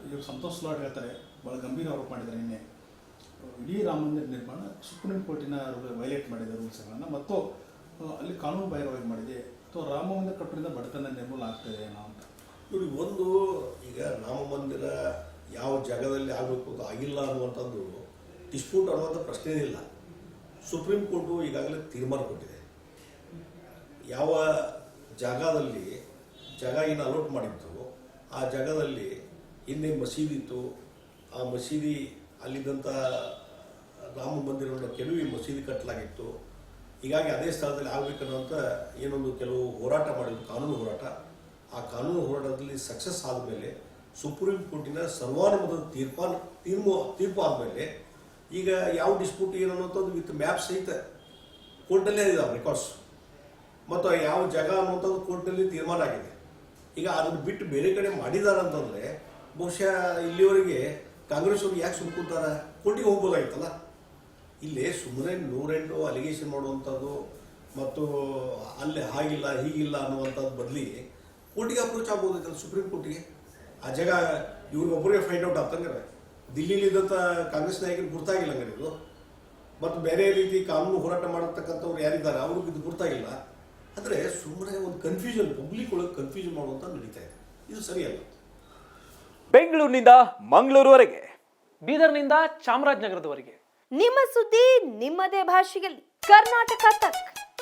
ಇವರು ಸಂತೋಷ್ ಲಾಡ್ ಹೇಳ್ತಾರೆ, ಭಾಳ ಗಂಭೀರ ಆರೋಪ ಮಾಡಿದ್ದಾರೆ. ನಿನ್ನೆ ಇಡೀ ರಾಮ ಮಂದಿರ ನಿರ್ಮಾಣ ಸುಪ್ರೀಂ ಕೋರ್ಟಿನ ವೈಲೇಟ್ ಮಾಡಿದೆ ರೂಲ್ಸ್ಗಳನ್ನು, ಮತ್ತು ಅಲ್ಲಿ ಕಾನೂನು ಬಾಹಿರವಾಗಿ ಮಾಡಿದೆ, ಅಥವಾ ರಾಮ ಮಂದಿರ ಕಟ್ಟೋದ್ರಿಂದ ಬಡತನ ನಿರ್ಮೂಲ ಆಗ್ತದೆ ಏನೋ ಅಂತ. ನೋಡಿ, ಒಂದು ಈಗ ರಾಮ ಮಂದಿರ ಯಾವ ಜಾಗದಲ್ಲಿ ಆಗಬೇಕು ಅಂತ ಆಗಿಲ್ಲ ಅನ್ನುವಂಥದ್ದು ಡಿಸ್ಪ್ಯೂಟ್ ಅನ್ನುವಂಥ ಪ್ರಶ್ನೆ ಇಲ್ಲ. ಸುಪ್ರೀಂ ಕೋರ್ಟು ಈಗಾಗಲೇ ತೀರ್ಮಾನ ಕೊಟ್ಟಿದೆ. ಯಾವ ಜಾಗದಲ್ಲಿ ಜಾಗ ಏನು ಅಲೋಟ್ ಮಾಡಿತ್ತು ಆ ಜಾಗದಲ್ಲಿ ಹಿಂದೆ ಮಸೀದಿ ಇತ್ತು, ಆ ಮಸೀದಿ ಅಲ್ಲಿದ್ದಂಥ ರಾಮ ಮಂದಿರವನ್ನು ಕೆಲವು ಮಸೀದಿ ಕಟ್ಟಲಾಗಿತ್ತು. ಹೀಗಾಗಿ ಅದೇ ಸ್ಥಳದಲ್ಲಿ ಆಗಬೇಕನ್ನುವಂಥ ಏನೊಂದು ಕೆಲವು ಹೋರಾಟ ಮಾಡಿದ್ರು, ಕಾನೂನು ಹೋರಾಟ. ಆ ಕಾನೂನು ಹೋರಾಟದಲ್ಲಿ ಸಕ್ಸಸ್ ಆದಮೇಲೆ ಸುಪ್ರೀಂ ಕೋರ್ಟಿನ ಸರ್ವಾನುಮತದ ತೀರ್ಪು ಆದಮೇಲೆ ಈಗ ಯಾವ ಡಿಸ್ಪ್ಯೂಟ್ ಏನು ಅನ್ನೋಂಥದ್ದು ವಿತ್ ಮ್ಯಾಪ್ ಸಹಿತ ಕೋರ್ಟಲ್ಲೇ ಇದಾವೆ ರೆಕಾರ್ಡ್ಸ್, ಮತ್ತು ಯಾವ ಜಾಗ ಅನ್ನುವಂಥದ್ದು ಕೋರ್ಟ್ನಲ್ಲಿ ತೀರ್ಮಾನ ಆಗಿದೆ. ಈಗ ಅದನ್ನು ಬಿಟ್ಟು ಬೇರೆ ಕಡೆ ಮಾಡಿದ್ದಾರೆ ಅಂತಂದರೆ ಬಹುಶಃ ಇಲ್ಲಿವರೆಗೆ ಕಾಂಗ್ರೆಸ್ ಅವ್ರಿಗೆ ಯಾಕೆ ಸುಮ್ಕೊಂತಾರೆ? ಕೋರ್ಟಿಗೆ ಹೋಗ್ಬೋದಾಗಿತ್ತಲ್ಲ. ಇಲ್ಲೇ ಸುಮ್ಮನೆ 108 ಅಲಿಗೇಷನ್ ಮಾಡುವಂಥದ್ದು ಮತ್ತು ಅಲ್ಲಿ ಹಾಗಿಲ್ಲ ಹೀಗಿಲ್ಲ ಅನ್ನುವಂಥದ್ದು ಬದಲಿ ಕೋರ್ಟಿಗೆ ಅಪ್ರೋಚ್ ಆಗ್ಬೋದಾಯ್ತಲ್ಲ, ಸುಪ್ರೀಂ ಕೋರ್ಟಿಗೆ. ಆ ಜಾಗ ಇವ್ರಿಗೊಬ್ಬರಿಗೆ ಫೈಂಡ್ ಔಟ್ ಆಗ್ತಂಗಾರೆ ದಿಲ್ಲಿಲಿದ್ದಂಥ ಕಾಂಗ್ರೆಸ್ ನಾಯಕರಿಗೆ ಗುರ್ತಾಗಿಲ್ಲ ಹಂಗಾರೆ ಇದು. ಮತ್ತು ಬೇರೆ ರೀತಿ ಕಾನೂನು ಹೋರಾಟ ಮಾಡತಕ್ಕಂಥವ್ರು ಯಾರಿದ್ದಾರೆ ಅವ್ರಿಗೆ ಇದು ಗುರ್ತಾಗಿಲ್ಲ. ಅಂದರೆ ಸುಮ್ಮನೆ ಒಂದು ಕನ್ಫ್ಯೂಷನ್, ಪಬ್ಲಿಕ್ ಒಳಗೆ ಕನ್ಫ್ಯೂಷನ್ ಮಾಡುವಂಥ ನಡೀತಾ ಇದೆ. ಇದು ಸರಿಯಲ್ಲ. ಬೆಂಗಳೂರಿನಿಂದ ಮಂಗಳೂರುವರೆಗೆ, ಬೀದರ್ನಿಂದ ಚಾಮರಾಜನಗರದವರೆಗೆ ನಿಮ್ಮ ಸುದ್ದಿ ನಿಮ್ಮದೇ ಭಾಷೆಯಲ್ಲಿ. ಕರ್ನಾಟಕ ತಕ್.